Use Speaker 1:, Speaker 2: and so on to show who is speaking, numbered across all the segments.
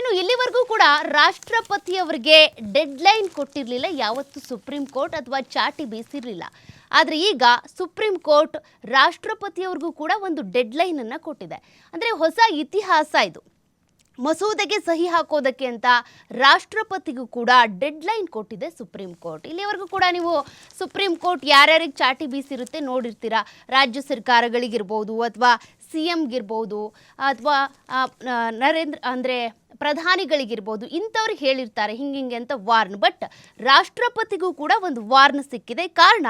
Speaker 1: ಇನ್ನು ಇಲ್ಲಿವರೆಗೂ ಕೂಡ ರಾಷ್ಟ್ರಪತಿಯವರಿಗೆ ಡೆಡ್ಲೈನ್ ಕೊಟ್ಟಿರಲಿಲ್ಲ ಯಾವತ್ತು ಸುಪ್ರೀಂ ಕೋರ್ಟ್ ಅಥವಾ ಚಾಟಿ ಬೀಸಿರಲಿಲ್ಲ. ಆದರೆ ಈಗ ಸುಪ್ರೀಂ ಕೋರ್ಟ್ ರಾಷ್ಟ್ರಪತಿಯವ್ರಿಗೂ ಕೂಡ ಒಂದು ಡೆಡ್ಲೈನ್ ಅನ್ನು ಕೊಟ್ಟಿದೆ. ಅಂದರೆ ಹೊಸ ಇತಿಹಾಸ ಇದು. ಮಸೂದೆಗೆ ಸಹಿ ಹಾಕೋದಕ್ಕೆ ಅಂತ ರಾಷ್ಟ್ರಪತಿಗೂ ಕೂಡ ಡೆಡ್ಲೈನ್ ಕೊಟ್ಟಿದೆ ಸುಪ್ರೀಂ ಕೋರ್ಟ್. ಇಲ್ಲಿವರೆಗೂ ಕೂಡ ನೀವು ಸುಪ್ರೀಂ ಕೋರ್ಟ್ ಯಾರ್ಯಾರಿಗೆ ಚಾಟಿ ಬೀಸಿರುತ್ತೆ ನೋಡಿರ್ತೀರಾ. ರಾಜ್ಯ ಸರ್ಕಾರಗಳಿಗಿರ್ಬೋದು ಅಥವಾ CMಗಿರ್ಬೋದು ಅಥವಾ ಪ್ರಧಾನಿಗಳಿಗಿರ್ಬೋದು, ಇಂಥವ್ರಿಗೆ ಹೇಳಿರ್ತಾರೆ ಹಿಂಗೆ ಅಂತ ವಾರ್ನ್. ಬಟ್ ರಾಷ್ಟ್ರಪತಿಗೂ ಕೂಡ ಒಂದು ವಾರ್ನ್ ಸಿಕ್ಕಿದೆ. ಕಾರಣ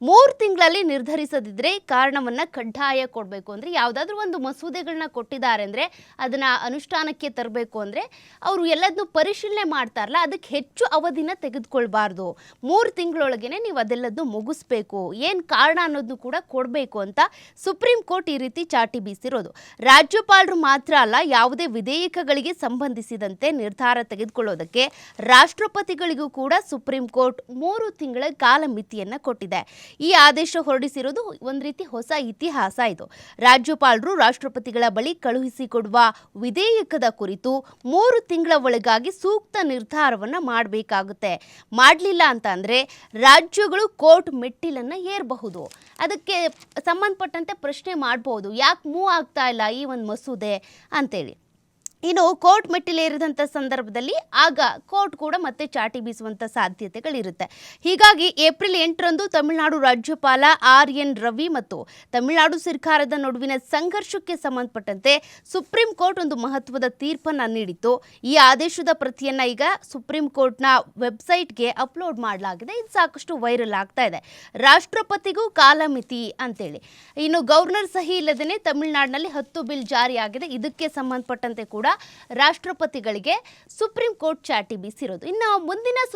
Speaker 1: 3 ತಿಂಗಳಲ್ಲಿ ನಿರ್ಧರಿಸದಿದ್ದರೆ ಕಾರಣವನ್ನು ಕಡ್ಡಾಯ ಕೊಡಬೇಕು. ಅಂದರೆ ಯಾವುದಾದ್ರೂ ಒಂದು ಮಸೂದೆಗಳನ್ನ ಕೊಟ್ಟಿದ್ದಾರೆ ಅಂದರೆ ಅದನ್ನು ಅನುಷ್ಠಾನಕ್ಕೆ ತರಬೇಕು ಅಂದರೆ ಅವರು ಎಲ್ಲದನ್ನೂ ಪರಿಶೀಲನೆ ಮಾಡ್ತಾರಲ್ಲ, ಅದಕ್ಕೆ ಹೆಚ್ಚು ಅವಧಿನ ತೆಗೆದುಕೊಳ್ಬಾರ್ದು. 3 ತಿಂಗಳೊಳಗೇ ನೀವು ಅದೆಲ್ಲದನ್ನು ಮುಗಿಸ್ಬೇಕು. ಏನು ಕಾರಣ ಅನ್ನೋದನ್ನು ಕೂಡ ಕೊಡಬೇಕು ಅಂತ ಸುಪ್ರೀಂ ಕೋರ್ಟ್ ಈ ರೀತಿ ಚಾಟಿ ಬೀಸಿರೋದು. ರಾಜ್ಯಪಾಲರು ಮಾತ್ರ ಅಲ್ಲ, ಯಾವುದೇ ವಿಧೇಯಕಗಳಿಗೆ ಸಂಬಂಧಿಸಿದಂತೆ ನಿರ್ಧಾರ ತೆಗೆದುಕೊಳ್ಳೋದಕ್ಕೆ ರಾಷ್ಟ್ರಪತಿಗಳಿಗೂ ಕೂಡ ಸುಪ್ರೀಂ ಕೋರ್ಟ್ 3 ತಿಂಗಳ ಕಾಲಮಿತಿಯನ್ನು ಕೊಟ್ಟಿದೆ. ಈ ಆದೇಶ ಹೊರಡಿಸಿರೋದು ಒಂದು ರೀತಿ ಹೊಸ ಇತಿಹಾಸ ಇದು. ರಾಜ್ಯಪಾಲರು ರಾಷ್ಟ್ರಪತಿಗಳ ಬಳಿ ಕಳುಹಿಸಿಕೊಡುವ ವಿಧೇಯಕದ ಕುರಿತು 3 ತಿಂಗಳ ಒಳಗಾಗಿ ಸೂಕ್ತ ನಿರ್ಧಾರವನ್ನು ಮಾಡಬೇಕಾಗುತ್ತೆ. ಮಾಡಲಿಲ್ಲ ಅಂತ ಅಂದರೆ ರಾಜ್ಯಗಳು ಕೋರ್ಟ್ ಮೆಟ್ಟಿಲನ್ನು ಏರಬಹುದು. ಅದಕ್ಕೆ ಸಂಬಂಧಪಟ್ಟಂತೆ ಪ್ರಶ್ನೆ ಮಾಡಬಹುದು, ಯಾಕೆ ಮೂವ್ ಆಗ್ತಾ ಇಲ್ಲ ಈ ಒಂದು ಮಸೂದೆ ಅಂತೇಳಿ. ಇನ್ನು ಕೋರ್ಟ್ ಮೆಟ್ಟಿಲೇರಿದಂಥ ಸಂದರ್ಭದಲ್ಲಿ ಆಗ ಕೋರ್ಟ್ ಕೂಡ ಮತ್ತೆ ಚಾಟಿ ಬೀಸುವಂಥ ಸಾಧ್ಯತೆಗಳಿರುತ್ತೆ. ಹೀಗಾಗಿ ಏಪ್ರಿಲ್ 8ರಂದು ತಮಿಳುನಾಡು ರಾಜ್ಯಪಾಲ RN ರವಿ ಮತ್ತು ತಮಿಳುನಾಡು ಸರ್ಕಾರದ ನಡುವಿನ ಸಂಘರ್ಷಕ್ಕೆ ಸಂಬಂಧಪಟ್ಟಂತೆ ಸುಪ್ರೀಂ ಕೋರ್ಟ್ ಒಂದು ಮಹತ್ವದ ತೀರ್ಪನ್ನು ನೀಡಿತ್ತು. ಈ ಆದೇಶದ ಪ್ರತಿಯನ್ನು ಈಗ ಸುಪ್ರೀಂ ಕೋರ್ಟ್ನ ವೆಬ್ಸೈಟ್ಗೆ ಅಪ್ಲೋಡ್ ಮಾಡಲಾಗಿದೆ. ಇದು ಸಾಕಷ್ಟು ವೈರಲ್ ಆಗ್ತಾ ಇದೆ. ರಾಷ್ಟ್ರಪತಿಗೂ ಕಾಲಮಿತಿ ಅಂತೇಳಿ. ಇನ್ನು ಗವರ್ನರ್ ಸಹಿ ಇಲ್ಲದೇ ತಮಿಳುನಾಡಿನಲ್ಲಿ 10 ಬಿಲ್ ಜಾರಿಯಾಗಿದೆ. ಇದಕ್ಕೆ ಸಂಬಂಧಪಟ್ಟಂತೆ ಕೂಡ ರಾಷ್ಟ್ರಪತಿಗಳಿಗೆ ಸುಪ್ರೀಂ ಕೋರ್ಟ್ ಚಾಟಿ ಬೀಸಿರೋದು. ಇನ್ನು ಮುಂದಿನ